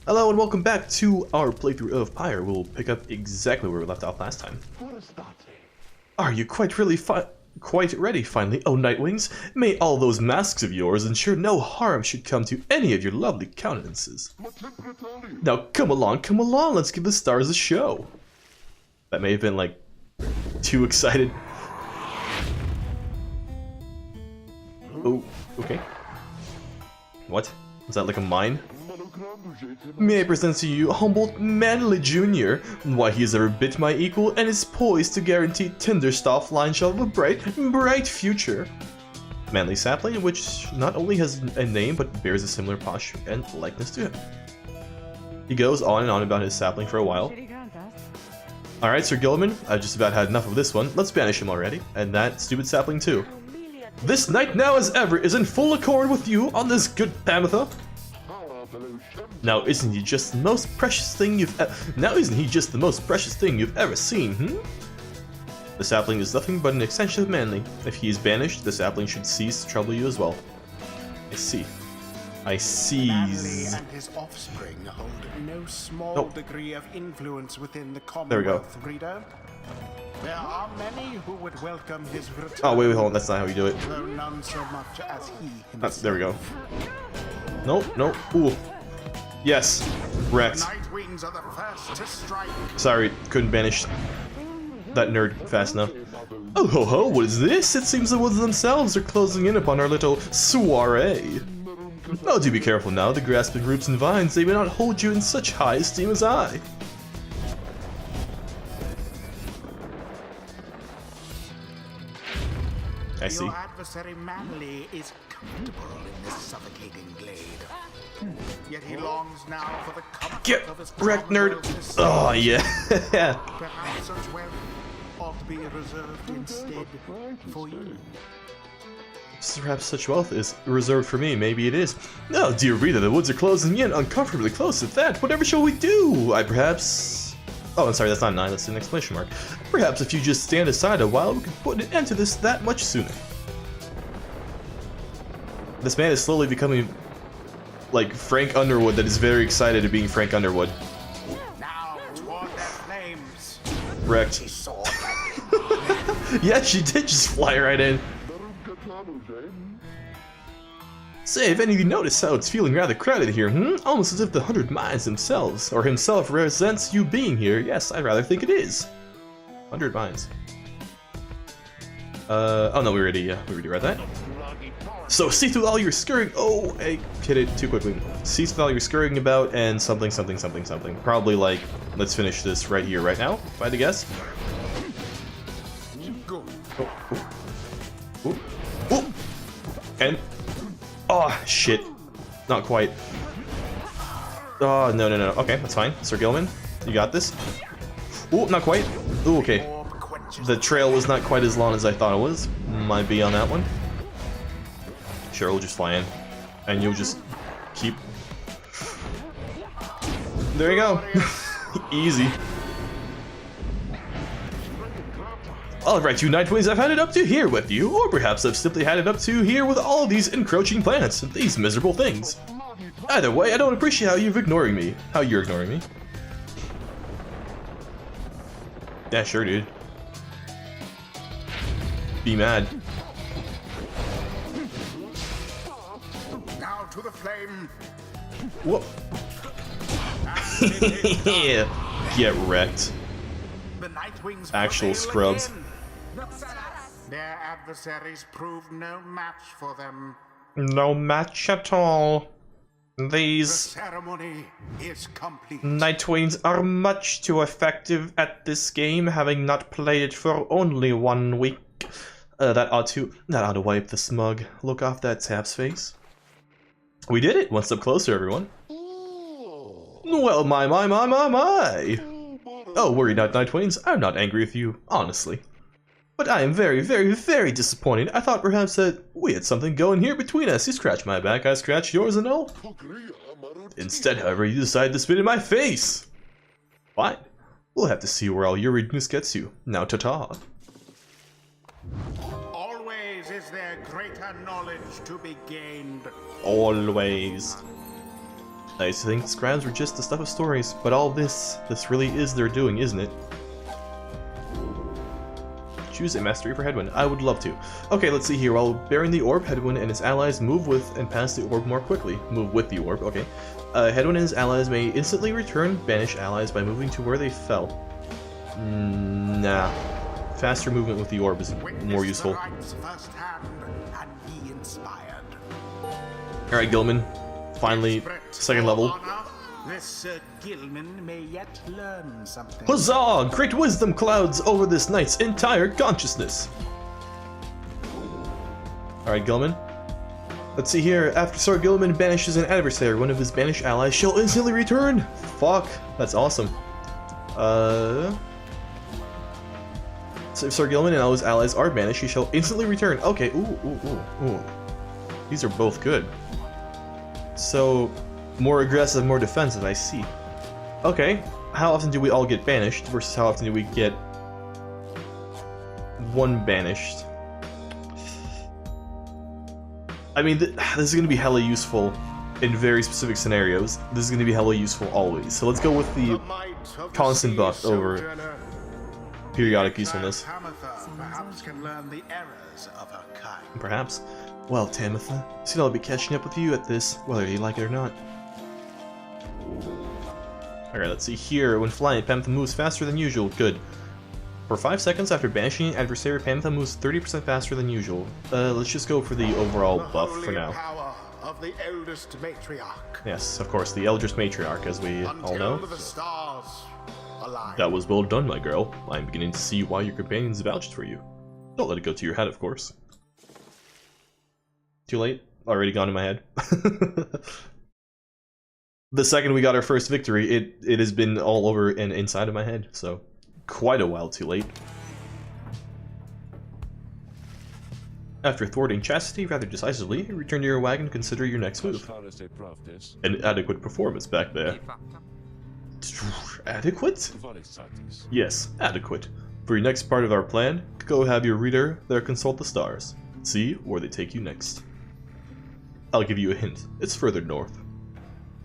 Hello and welcome back to our playthrough of Pyre. We'll pick up exactly where we left off last time. Are you quite ready finally, oh Nightwings? May all those masks of yours ensure no harm should come to any of your lovely countenances. Now come along, let's give the stars a show. That may have been like too excited. Oh, okay. What? Is that like a mine? May I present to you Humboldt Manley Jr., why he has ever bit my equal and is poised to guarantee Tinderstoff line shell of a bright future. Manly sapling, which not only has a name but bears a similar posture and likeness to him. He goes on and on about his sapling for a while. Alright, Sir Gilliman, I've just about had enough of this one. Let's banish him already. And that stupid sapling too. This knight now as ever is in full accord with you on this good Pamitha. Now isn't he just the most precious thing you've ever seen, The sapling is nothing but an extension of Manly. If he is banished, the sapling should cease to trouble you as well. I see. Manly and his offspring hold no small degree of influence within the Commonwealth, reader. There are many who would welcome his return. Oh wait, hold on, that's not how you do it. Though none so much as he himself. There we go. Nope. Ooh. Yes. Wrecked. Nightwings are the first to strike. Sorry, couldn't banish that nerd fast enough. Oh ho ho, what is this? It seems the woods themselves are closing in upon our little soiree. Oh, do be careful now, the grasping roots and vines, they may not hold you in such high esteem as I. I see. Your adversary Manly is comfortable in this suffocating glade. Yet he longs now for the comfort of his wrecked, nerd. Oh yeah. Perhaps such wealth ought to be reserved instead for you. Perhaps such wealth is reserved for me. Maybe it is. No, dear reader, the woods are closing in, uncomfortably close at that. Whatever shall we do? Oh, I'm sorry, that's not 9, that's an exclamation mark. Perhaps if you just stand aside a while, we could put an end to this that much sooner. This man is slowly becoming like Frank Underwood that is very excited at being Frank Underwood. Now toward their flames. Wrecked. Yeah, she did just fly right in. Say, if any of you notice how it's feeling rather crowded here, Almost as if the 100 Minds themselves, or himself, resents you being here. Yes, I'd rather think it is. 100 Minds. Oh no, we already read that. So cease with all your scurrying. Oh, I hit it too quickly. Cease with all your scurrying about and something. Probably like, let's finish this right here, right now, if I had to guess. Oh. And oh shit, not quite. Oh no. Okay, that's fine. Sir Gilman, you got this. Oh, not quite. Oh, okay. The trail was not quite as long as I thought it was. Might be on that one. Sure, we'll just fly in, and you'll just keep. There you go. Easy. Alright, you Nightwings, I've had it up to here with you, or perhaps I've simply had it up to here with all these encroaching plants, these miserable things. Either way, I don't appreciate how you're ignoring me. Yeah, sure, dude. Be mad. Now to the flame. Whoa. Get wrecked. The Nightwings Actual scrubs. again. Their adversaries proved no match for them. No match at all. The These ceremony is complete. Nightwings are much too effective at this game, having not played it for only 1 week. That ought to wipe the smug look off that sap's face. We did it! One step closer, everyone. Well, my. Oh, worry not, Nightwings. I'm not angry with you, honestly. But I am very, very, very disappointed. I thought perhaps that we had something going here between us. You scratch my back, I scratch yours and all. Instead, however, you decide to spit in my face. Fine. We'll have to see where all your rudeness gets you. Now, ta-ta. Always is there greater knowledge to be gained. Always. I used to think the scribes were just the stuff of stories, but all this really is their doing, isn't it? Choose a mastery for Headwind. I would love to. Okay, let's see here. While bearing the orb, Headwind and his allies move with and pass the orb more quickly. Move with the orb, okay. Headwind and his allies may instantly return banished allies by moving to where they fell. Nah. Faster movement with the orb is more useful. Alright, Gilman. Finally, second level. This Gilman may yet learn something. Huzzah! Great wisdom clouds over this knight's entire consciousness! Alright, Gilman. Let's see here. After Sir Gilman banishes an adversary, one of his banished allies shall instantly return! Fuck, that's awesome. So if Sir Gilman and all his allies are banished, he shall instantly return. Okay, ooh. These are both good. So, more aggressive, more defensive, I see. Okay, how often do we all get banished versus how often do we get one banished? I mean, this is going to be hella useful in very specific scenarios. This is going to be hella useful always. So let's go with the constant buff over periodic usefulness. Perhaps can learn the errors of her kind. Perhaps. Well, Tamitha, soon I'll be catching up with you at this, whether you like it or not. Alright, let's see here. When flying, Pantha moves faster than usual. Good. For 5 seconds after banishing an adversary, Pantha moves 30% faster than usual. Let's just go for the overall buff for now. Power of the eldest matriarch. Yes, of course, the eldest matriarch, as we all know. The stars align. That was well done, my girl. I'm beginning to see why your companions vouched for you. Don't let it go to your head, of course. Too late? Already gone in my head. The second we got our first victory, it has been all over and inside of my head, so quite a while too late. After thwarting Chastity rather decisively, return to your wagon and consider your next move. An adequate performance back there. Adequate? Yes, adequate. For your next part of our plan, go have your reader there consult the stars. See where they take you next. I'll give you a hint. It's further north.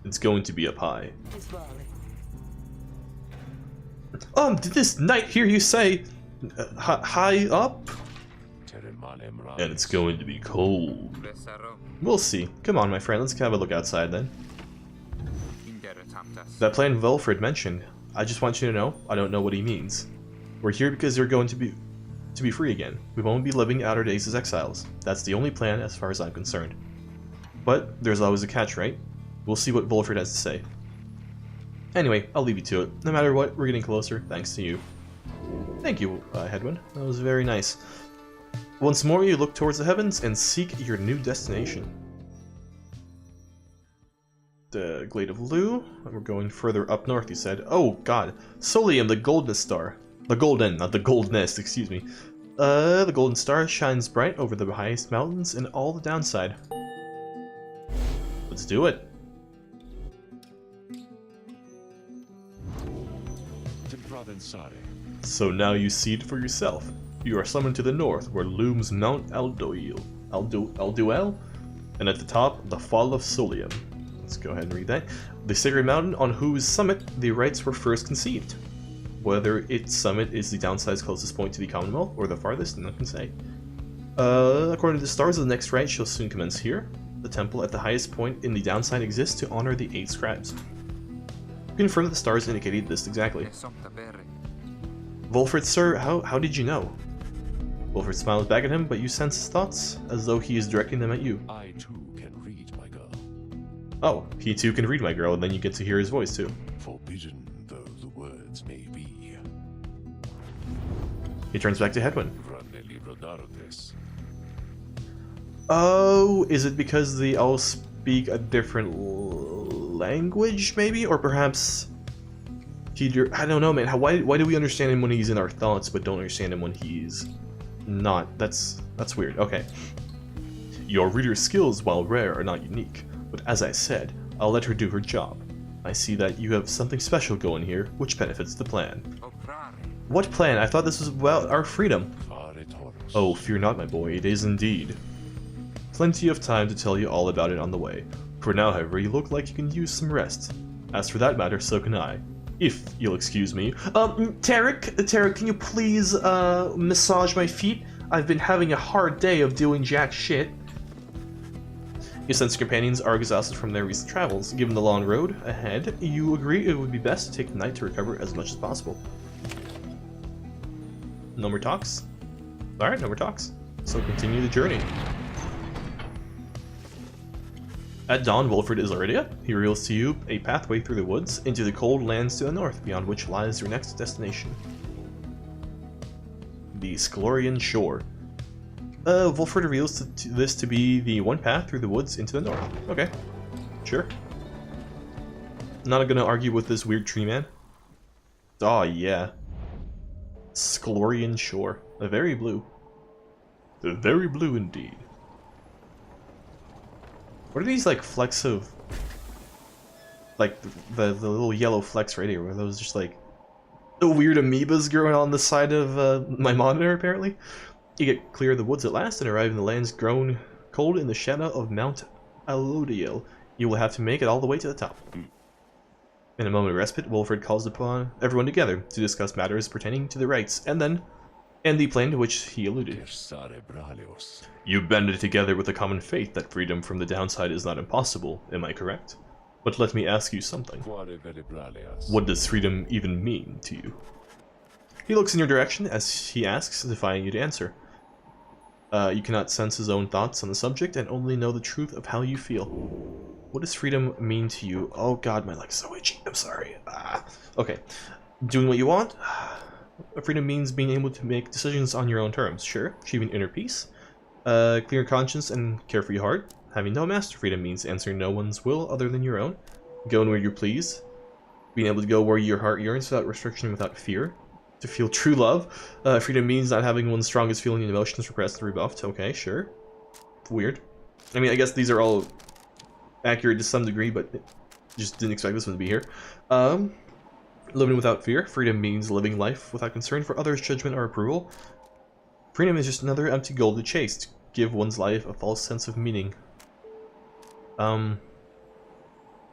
It's going to be up high. Did this knight hear you say high up? And it's going to be cold. We'll see. Come on, my friend, let's have a look outside then. That plan Wilfred mentioned, I just want you to know, I don't know what he means. We're here because you're going to be free again. We won't be living out our days as exiles. That's the only plan as far as I'm concerned. But there's always a catch, right? We'll see what Wilfred has to say. Anyway, I'll leave you to it. No matter what, we're getting closer, thanks to you. Thank you, Headwind. That was very nice. Once more, you look towards the heavens and seek your new destination. The Glade of Lu. We're going further up north, you said. Oh, God. Solium, the Golden Star. The Golden, not the Goldnest, excuse me. The Golden Star shines bright over the highest mountains and all the downside. Let's do it. So now you see it for yourself. You are summoned to the north, where looms Mount Alduel, and at the top, the Fall of Solium. Let's go ahead and read that. The sacred mountain on whose summit the rites were first conceived. Whether its summit is the downside's closest point to the Commonwealth, or the farthest, none can say. According to the stars, the next rite shall soon commence here. The temple at the highest point in the downside exists to honor the 8 scribes. Confirm that the stars indicated this exactly. Wilfred, sir, how did you know? Wilfred smiles back at him, but you sense his thoughts, as though he is directing them at you. I too can read, my girl. Oh, he too can read, my girl, and then you get to hear his voice too. Forbidden though the words may be. He turns back to Headwind. Oh, is it because the elves speak a different language, maybe? Or perhaps... I don't know, man. Why do we understand him when he's in our thoughts, but don't understand him when he's not? That's weird. Okay. Your reader's skills, while rare, are not unique. But as I said, I'll let her do her job. I see that you have something special going here, which benefits the plan. What plan? I thought this was about our freedom. Oh, fear not, my boy. It is indeed. Plenty of time to tell you all about it on the way. For now, however, you look like you can use some rest. As for that matter, so can I. If you'll excuse me. Tarek, can you please, massage my feet? I've been having a hard day of doing jack shit. Your sense companions are exhausted from their recent travels. Given the long road ahead, you agree it would be best to take the night to recover as much as possible. No more talks? Alright, no more talks. So continue the journey. At dawn, Wilfred is already up. He reveals to you a pathway through the woods into the cold lands to the north, beyond which lies your next destination. The Sclorian Shore. Wilfred reveals this to be the one path through the woods into the north. Okay, sure. Not gonna argue with this weird tree man. Oh yeah. Sclorian Shore. Very blue. Very blue indeed. What are these like flecks of... like the little yellow flecks right here? Are those just like the weird amoebas growing on the side of my monitor apparently? You get clear of the woods at last and arrive in the lands grown cold in the shadow of Mount Alodiel. You will have to make it all the way to the top. In a moment of respite, Wilfred calls upon everyone together to discuss matters pertaining to the rites and the plan to which he alluded. You banded together with a common faith that freedom from the downside is not impossible, am I correct? But let me ask you something. What does freedom even mean to you? He looks in your direction as he asks, defying you to answer. You cannot sense his own thoughts on the subject and only know the truth of how you feel. What does freedom mean to you? Oh god, my leg's so itchy. I'm sorry. Okay. Doing what you want? Freedom means being able to make decisions on your own terms. Sure. Achieving inner peace. Clear conscience and carefree heart. Having no master. Freedom means answering no one's will other than your own. Going where you please. Being able to go where your heart yearns without restriction, without fear. To feel true love. Freedom means not having one's strongest feeling and emotions repressed or rebuffed. Okay, sure. Weird. I mean, I guess these are all accurate to some degree, but just didn't expect this one to be here. Living without fear. Freedom means living life without concern for others' judgment or approval. Freedom is just another empty goal to chase, to give one's life a false sense of meaning. I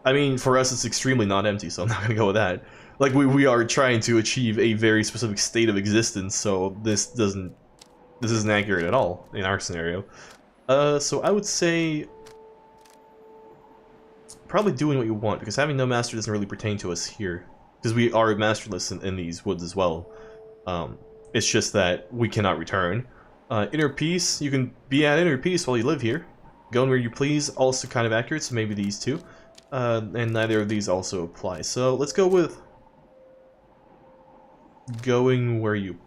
mean, for us it's extremely not empty, so I'm not gonna go with that. Like, we are trying to achieve a very specific state of existence, so this isn't accurate at all in our scenario. So I would say probably doing what you want, because having no master doesn't really pertain to us here. Because we are masterless in these woods as well. It's just that we cannot return. Inner peace, you can be at inner peace while you live here. Going where you please, also kind of accurate, so maybe these two. And neither of these also apply. So let's go with going where you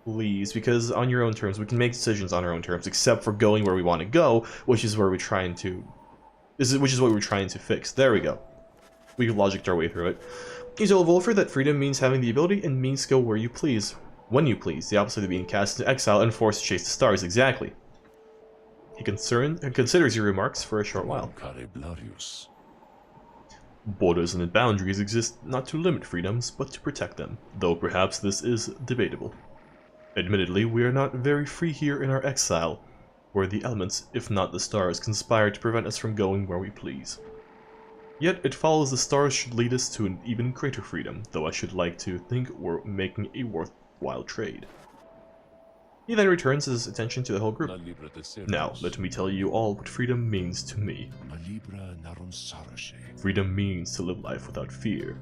please, because on your own terms, we can make decisions on our own terms, except for going where we want to go, which is where we're trying to... which is what we're trying to fix. There we go. We can logic our way through it. You told Wilfred that freedom means having the ability and means to go where you please, when you please, the opposite of being cast into exile and forced to chase the stars, exactly. He considers your remarks for a short while. Borders and boundaries exist not to limit freedoms, but to protect them, though perhaps this is debatable. Admittedly, we are not very free here in our exile, where the elements, if not the stars, conspire to prevent us from going where we please. Yet it follows the stars should lead us to an even greater freedom, though I should like to think we're making a worthwhile trade. He then returns his attention to the whole group. Now, let me tell you all what freedom means to me. Freedom means to live life without fear.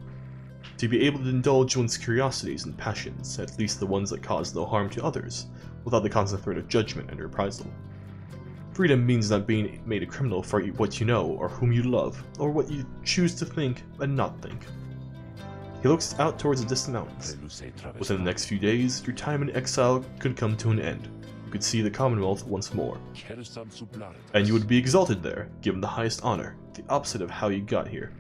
To be able to indulge one's curiosities and passions, at least the ones that cause no harm to others, without the constant threat of judgment and reprisal. Freedom means not being made a criminal for what you know, or whom you love, or what you choose to think and not think. He looks out towards the distant mountains. Within the next few days, your time in exile could come to an end. You could see the Commonwealth once more. And you would be exalted there, given the highest honor, the opposite of how you got here.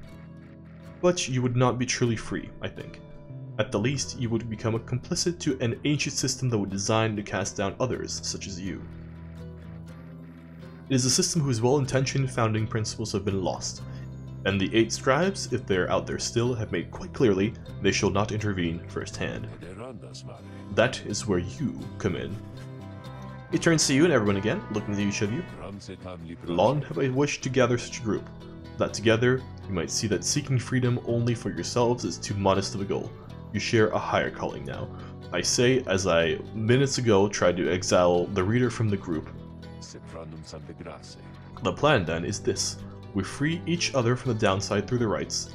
But you would not be truly free, I think. At the least, you would become a complicit to an ancient system that was designed to cast down others, such as you. It is a system whose well-intentioned founding principles have been lost, and the 8 scribes, if they are out there still, have made quite clearly they shall not intervene firsthand. That is where you come in. He turns to you and everyone again, looking at each of you. Long have I wished to gather such a group, that together you might see that seeking freedom only for yourselves is too modest of a goal. You share a higher calling now. I say, as I minutes ago tried to exile the reader from the group. The plan then is this. We free each other from the downside through the rights.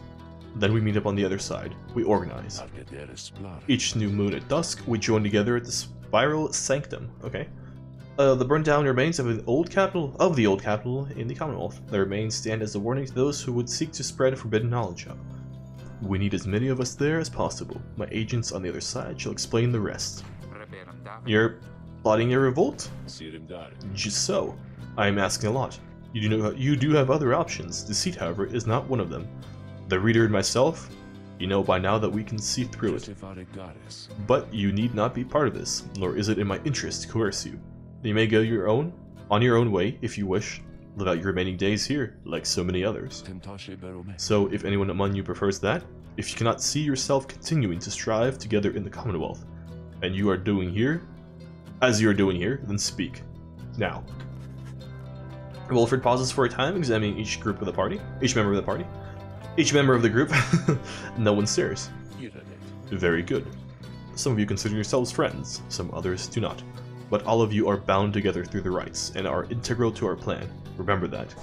Then we meet up on the other side. We organize. Each new moon at dusk, we join together at the Spiral Sanctum. Okay. The burned down remains of the old capital in the Commonwealth. The remains stand as a warning to those who would seek to spread forbidden knowledge of. We need as many of us there as possible. My agents on the other side shall explain the rest. You're plotting a revolt? Just so. I am asking a lot. You do have other options. Deceit, however, is not one of them. The reader and myself, you know by now that we can see through it. But you need not be part of this, nor is it in my interest to coerce you. You may go on your own way if you wish. Live out your remaining days here, like so many others. So, if anyone among you prefers that, if you cannot see yourself continuing to strive together in the Commonwealth, and you are doing here, as you are doing here, then speak. Now. Wilfred pauses for a time, examining each member of the party. Each member of the group. No one stares. Very good. Some of you consider yourselves friends, some others do not. But all of you are bound together through the rights, and are integral to our plan. Remember that.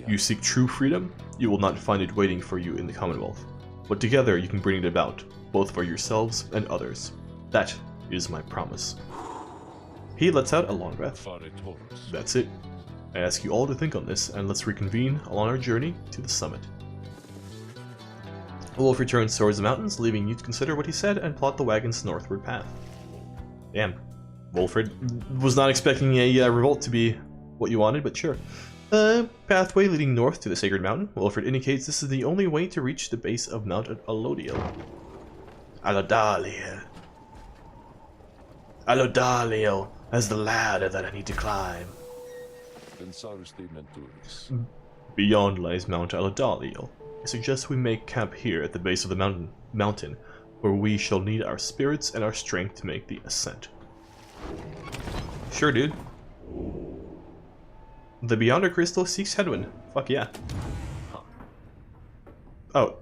You seek true freedom, you will not find it waiting for you in the Commonwealth. But together you can bring it about, both for yourselves and others. That is my promise. He lets out a long breath. That's it. I ask you all to think on this, and let's reconvene on our journey to the summit. Wolf returns towards the mountains, leaving you to consider what he said and plot the wagon's northward path. Damn. Wolfred was not expecting a revolt to be what you wanted, but sure. Pathway leading north to the Sacred Mountain. Wolfred indicates this is the only way to reach the base of Mount Alodiel. Alodalio as the ladder that I need to climb. Beyond lies Mount Alodalio. I suggest we make camp here at the base of the mountain, where we shall need our spirits and our strength to make the ascent. Sure, dude. The Beyonder Crystal seeks Hedwyn. Fuck yeah. Oh.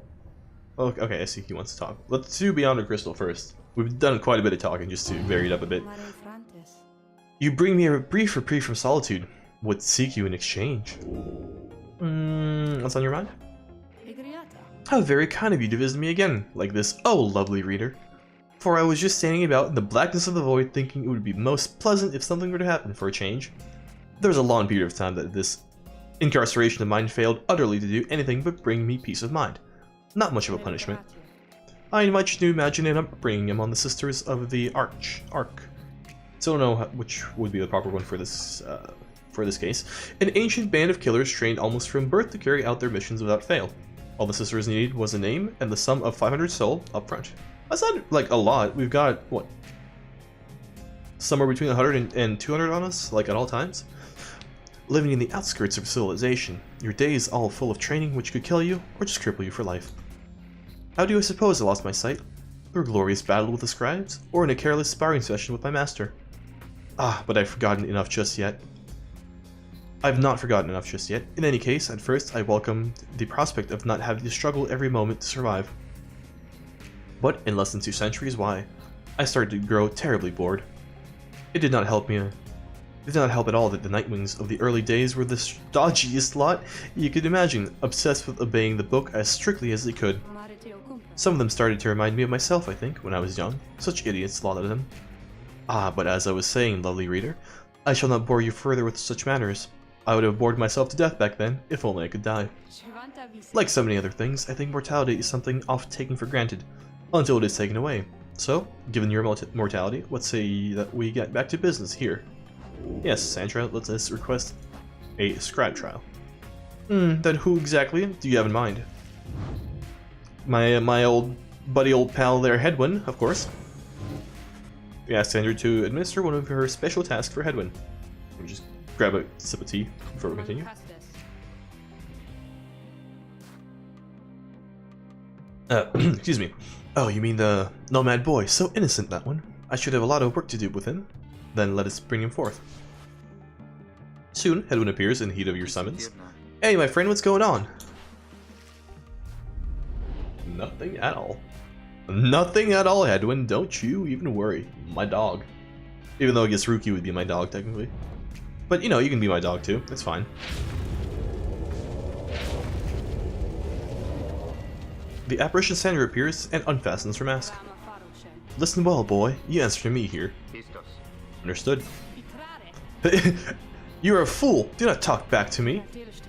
Okay, I see he wants to talk. Let's do Beyonder Crystal first. We've done quite a bit of talking just to vary it up a bit. You bring me a brief reprieve from solitude. Would seek you in exchange. What's on your mind? How very kind of you to visit me again, like this, oh lovely reader. For I was just standing about in the blackness of the void thinking it would be most pleasant if something were to happen for a change. There was a long period of time that this incarceration of mine failed utterly to do anything but bring me peace of mind. Not much of a punishment. I invite you to imagine an upbringing among the Sisters of the Ark. Don't know which would be the proper one for this case. An ancient band of killers trained almost from birth to carry out their missions without fail. All the sisters needed was a name and the sum of 500 sol up front. That's not like a lot. We've got what? Somewhere between 100 and 200 on us, like at all times. Living in the outskirts of civilization, your days all full of training which could kill you or just cripple you for life. How do you suppose I lost my sight? Through a glorious battle with the scribes, or in a careless sparring session with my master? Ah, but I've not forgotten enough just yet. In any case, at first I welcomed the prospect of not having to struggle every moment to survive. But in less than 2 centuries, why? I started to grow terribly bored. It did not help at all that the Nightwings of the early days were the stodgiest lot you could imagine, obsessed with obeying the book as strictly as they could. Some of them started to remind me of myself, I think, when I was young. Such idiots, a lot of them. Ah, but as I was saying, lovely reader, I shall not bore you further with such matters. I would have bored myself to death back then, if only I could die. Like so many other things, I think mortality is something often taken for granted, until it is taken away. So, given your mortality, let's say that we get back to business here. Yes, Sandra, let's request a scribe trial. Then who exactly do you have in mind? My old pal there, Hedwyn, of course. We asked Sandra to administer one of her special tasks for Hedwyn. Let me just grab a sip of tea before we continue. Excuse me. Oh, you mean the nomad boy? So innocent, that one. I should have a lot of work to do with him. Then let us bring him forth. Soon, Hedwyn appears in heat of your summons. Hey, my friend, what's going on? Nothing at all. Nothing at all, Hedwyn. Don't you even worry. My dog. Even though I guess Ruki would be my dog, technically. But, you know, you can be my dog, too. It's fine. The apparition Sandra appears and unfastens her mask. Listen well, boy. You answer to me here. Understood. You are a fool. Do not talk back to me.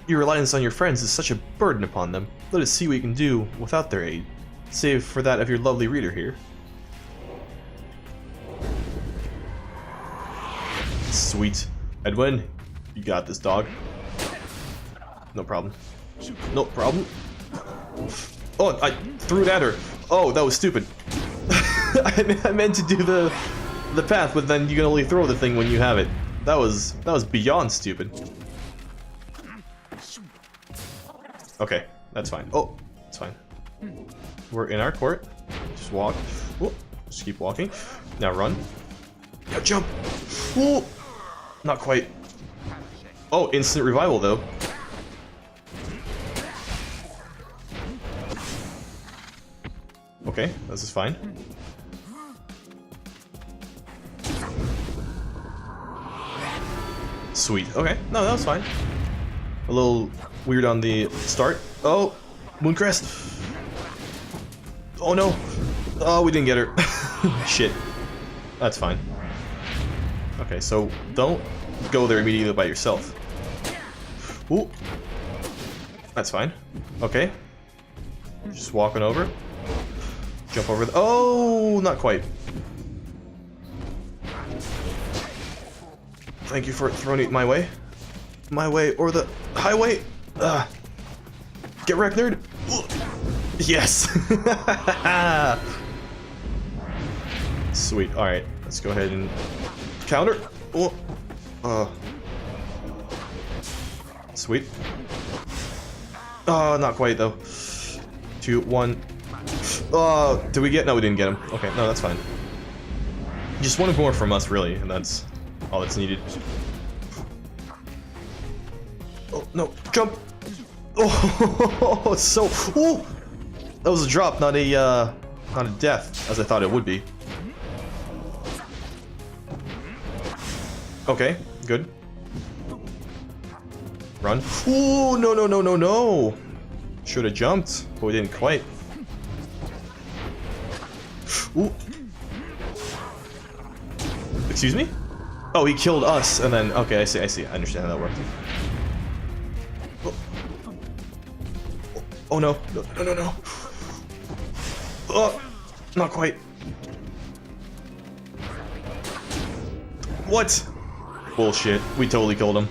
Your reliance on your friends is such a burden upon them. Let us see what you can do without their aid. Save for that of your lovely reader here. Sweet. Edwin, you got this, dog. No problem. No problem. Oh, I threw it at her. Oh, that was stupid. I meant to do the path, but then you can only throw the thing when you have it. That was beyond stupid. Okay, that's fine. Oh, it's fine. We're in our court. Just walk. Oh, just keep walking. Now run. Now jump. Oh, not quite. Oh, instant revival though. Okay, this is fine. Sweet. Okay, no, that was fine. A little weird on the start. Oh, Mooncrest. Oh no. Oh, we didn't get her. Shit. That's fine. Okay, so don't go there immediately by yourself. Ooh. That's fine. Okay. Just walking over. Jump over the— oh, not quite. Thank you for throwing it my way. My way or the highway. Get wrecked, nerd. Yes. Sweet. All right, let's go ahead and counter. Oh. Sweet. Oh, not quite though. 2, 1. Oh, did we get? No, we didn't get him. Okay, no, that's fine. Just one more from us, really, and that's all that's needed. Oh no! Jump! Oh, so— oh, that was a drop, not a death, as I thought it would be. Okay, good. Run! Oh no no no no no! Should have jumped, but we didn't quite. Ooh. Excuse me? Oh, he killed us, and then— okay, I see, I understand how that worked. Oh, oh no, no. Oh, not quite. What? Bullshit, we totally killed him.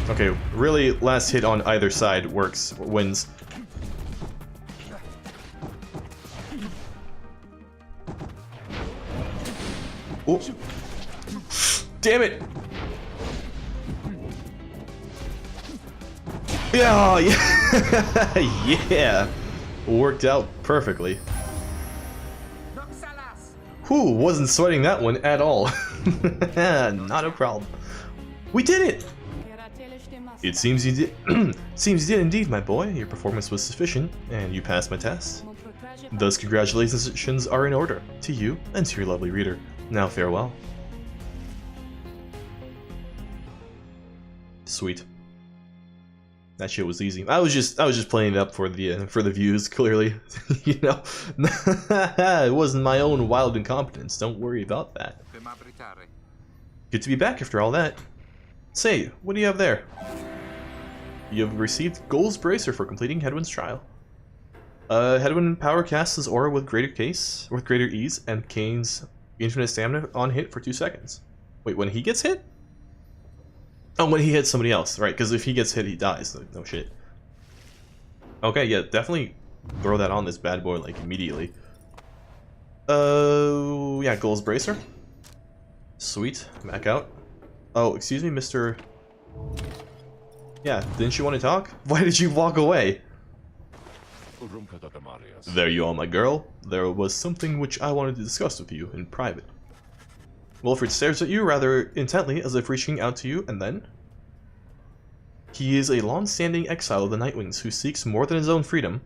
Okay, really, last hit on either side works, wins. Oh. Damn it! Yeah, yeah, worked out perfectly. Whew, wasn't sweating that one at all. Not a problem. We did it! It seems you did. Seems you did indeed, my boy. Your performance was sufficient, and you passed my test. Thus, congratulations are in order to you and to your lovely reader. Now farewell. Sweet. That shit was easy. I was just playing it up for the views, clearly. You know, it wasn't my own wild incompetence. Don't worry about that. Good to be back after all that. Say, what do you have there? You have received Gold's Bracer for completing Hedwyn's trial. Hedwyn power casts his aura with greater ease, and gains infinite stamina on hit for 2 seconds. Wait, when he gets hit? Oh, when he hits somebody else, right? Because if he gets hit, he dies. Like, no shit. Okay, yeah, definitely throw that on this bad boy, like, immediately. Yeah, Gold's Bracer. Sweet. Back out. Oh, excuse me, Mr. Yeah, didn't you want to talk? Why did you walk away? There you are, my girl. There was something which I wanted to discuss with you in private. Wilfred stares at you rather intently, as if reaching out to you, and then He is a long-standing exile of the Nightwings who seeks more than his own freedom.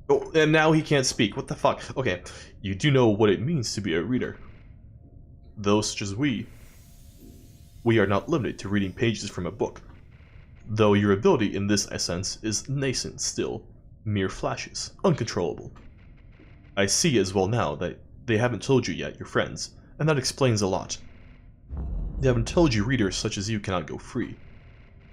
Oh, and now he can't speak. What the fuck? Okay, you do know what it means to be a reader. Those such as we are not limited to reading pages from a book. Though your ability in this sense is nascent still, mere flashes, uncontrollable. I see as well now that they haven't told you yet, your friends, and that explains a lot. They haven't told you readers such as you cannot go free.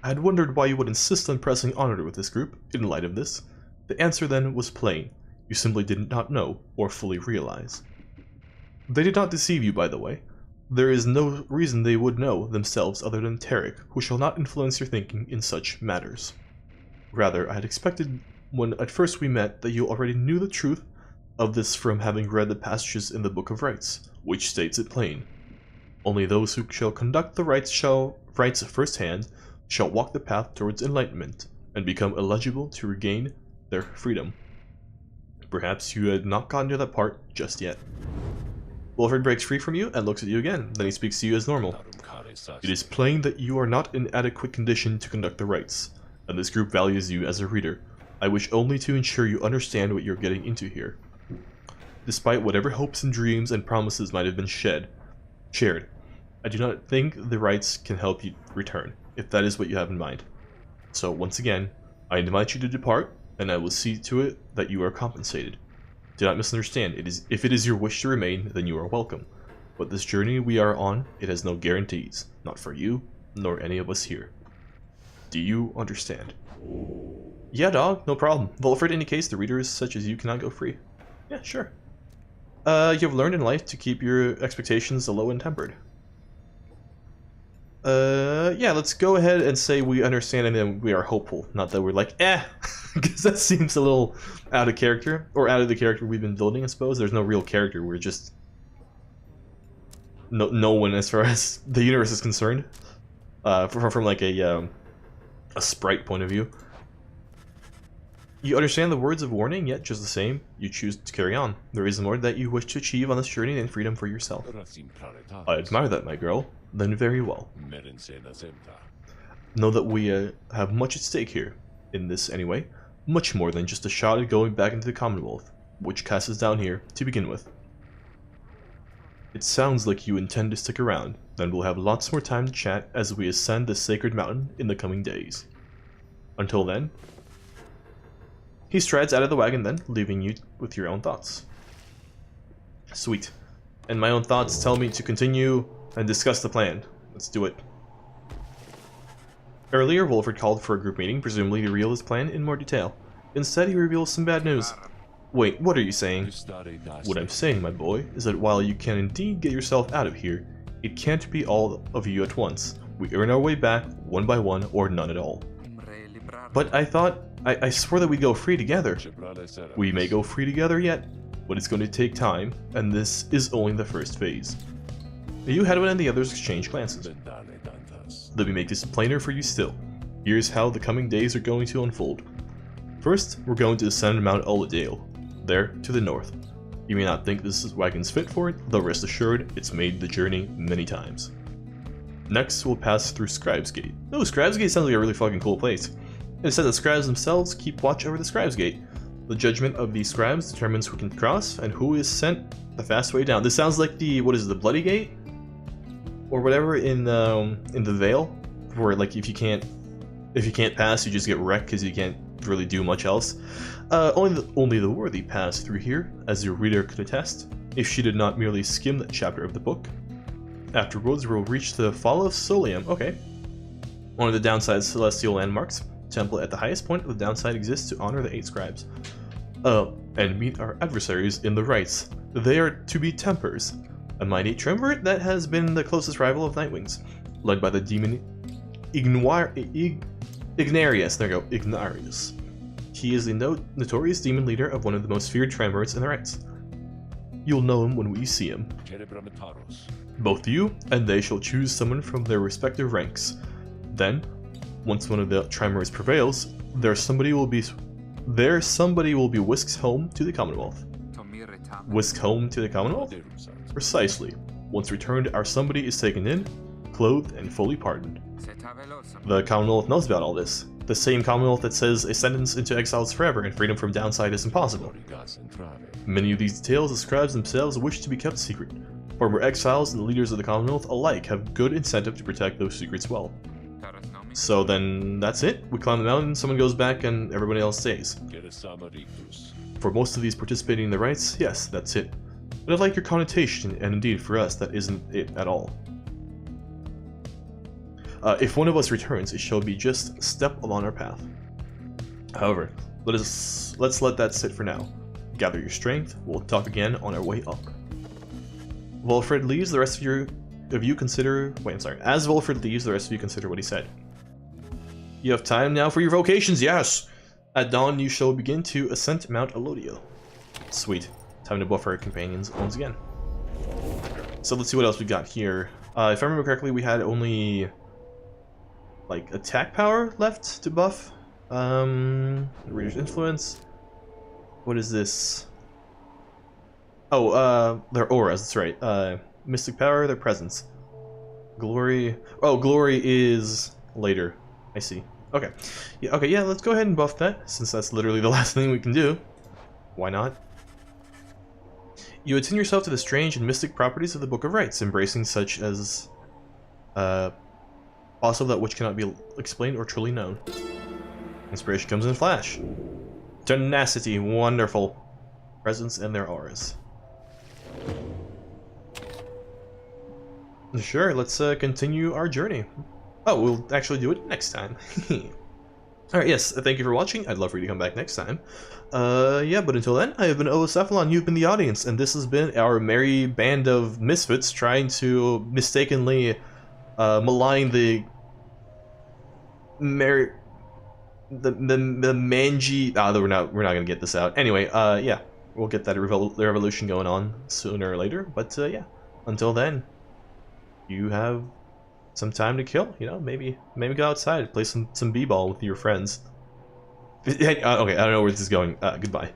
I had wondered why you would insist on pressing honor with this group, in light of this. The answer then was plain. You simply did not know, or fully realize. They did not deceive you, by the way. There is no reason they would know themselves other than Tarek, who shall not influence your thinking in such matters. Rather, I had expected when at first we met that you already knew the truth of this from having read the passages in the Book of Rites, which states it plain. Only those who shall conduct the rites firsthand shall walk the path towards enlightenment, and become eligible to regain their freedom. Perhaps you had not gotten to that part just yet. Wilfred breaks free from you and looks at you again, then he speaks to you as normal. It is plain that you are not in adequate condition to conduct the rites, and this group values you as a reader. I wish only to ensure you understand what you're getting into here. Despite whatever hopes and dreams and promises might have been shared, I do not think the rites can help you return, if that is what you have in mind. So once again, I invite you to depart, and I will see to it that you are compensated. Do not misunderstand. If it is your wish to remain, then you are welcome. But this journey we are on, it has no guarantees, not for you, nor any of us here. Do you understand? Yeah, dog, no problem. Wilfred indicates the readers such as you cannot go free. Yeah, sure. You have learned in life to keep your expectations low and tempered. Yeah, let's go ahead and say we understand and then we are hopeful. Not that we're like, because that seems a little out of character, or out of the character we've been building, I suppose. There's no real character, we're just no one as far as the universe is concerned. From like a sprite point of view. You understand the words of warning, yet just the same, you choose to carry on. There is more that you wish to achieve on this journey than freedom for yourself. I admire that, my girl. Then very well. Know that we have much at stake here, in this anyway, much more than just a shot at going back into the Commonwealth, which casts us down here to begin with. It sounds like you intend to stick around, then we'll have lots more time to chat as we ascend this sacred mountain in the coming days. Until then, he strides out of the wagon then, leaving you with your own thoughts. Sweet. And my own thoughts tell me to continue and discuss the plan. Let's do it. Earlier, Wilfred called for a group meeting, presumably to reveal his plan in more detail. Instead, he reveals some bad news. Wait, what are you saying? What I'm saying, my boy, is that while you can indeed get yourself out of here, it can't be all of you at once. We earn our way back, one by one, or none at all. But I thought, I swore that we'd go free together. We may go free together yet, but it's going to take time, and this is only the first phase. You, Hedwig, and the others exchange glances. Let me make this plainer for you still. Here's how the coming days are going to unfold. First, we're going to ascend Mount Ullidale, there to the north. You may not think this wagon's fit for it, though rest assured, it's made the journey many times. Next, we'll pass through Scribes Gate. Oh, Scribes Gate sounds like a really fucking cool place. It says that scribes themselves keep watch over the Scribes Gate. The judgment of these scribes determines who can cross and who is sent the fast way down. This sounds like the, what is it, the Bloody Gate? Or whatever in the Vale, where like if you can't pass, you just get wrecked because you can't really do much else. Only the worthy pass through here, as your reader could attest, if she did not merely skim that chapter of the book. Afterwards, we'll reach the Fall of Solium. Okay, one of the downside celestial landmarks. Temple at the highest point of the downside exists to honor the 8 scribes. And meet our adversaries in the rites. They are to be Tempers, a mighty triumvirate that has been the closest rival of Nightwings, led by the demon Ignarius. There you go, Ignarius. He is the notorious demon leader of one of the most feared triumvirates in the rites. You'll know him when we see him. Both you and they shall choose someone from their respective ranks. Then, once one of the triumvirates prevails, somebody will be whisked home to the Commonwealth. Whisked home to the Commonwealth? Precisely. Once returned, our somebody is taken in, clothed and fully pardoned. The Commonwealth knows about all this. The same Commonwealth that says a sentence into exile is forever and freedom from downside is impossible. Many of these details the scribes themselves wish to be kept secret. Former exiles and the leaders of the Commonwealth alike have good incentive to protect those secrets well. So then, that's it. We climb the mountain, someone goes back, and everybody else stays. For most of these participating in the rites, yes, that's it. But I like your connotation, and indeed, for us, that isn't it at all. If one of us returns, it shall be just a step along our path. However, let's let that sit for now. Gather your strength, we'll talk again on our way up. Wilfred leaves, the rest of you consider... Wait, I'm sorry. As Wilfred leaves, the rest of you consider what he said. You have time now for your vocations, yes! At dawn, you shall begin to ascend Mount Elodio. Sweet. Time to buff our companions once again. So let's see what else we got here. If I remember correctly, we had only... like, attack power left to buff. Reader's Influence. What is this? Oh, their auras, that's right. Mystic Power, their presence. Glory... Oh, Glory is later. I see. Okay. Yeah, let's go ahead and buff that, since that's literally the last thing we can do. Why not? You attune yourself to the strange and mystic properties of the Book of Rites, embracing such as... also that which cannot be explained or truly known. Inspiration comes in a flash. Tenacity, wonderful. Presence and their auras. Sure, let's continue our journey. Oh, we'll actually do it next time. Alright, yes, thank you for watching. I'd love for you to come back next time. Yeah, but until then, I have been OvoCephalon, you've been the audience, and this has been our merry band of misfits trying to mistakenly malign the mangy... we're not gonna get this out. Anyway, yeah, we'll get that revolution going on sooner or later, but yeah, until then, you have some time to kill, you know, maybe go outside, play some b-ball with your friends. Okay, I don't know where this is going. Goodbye.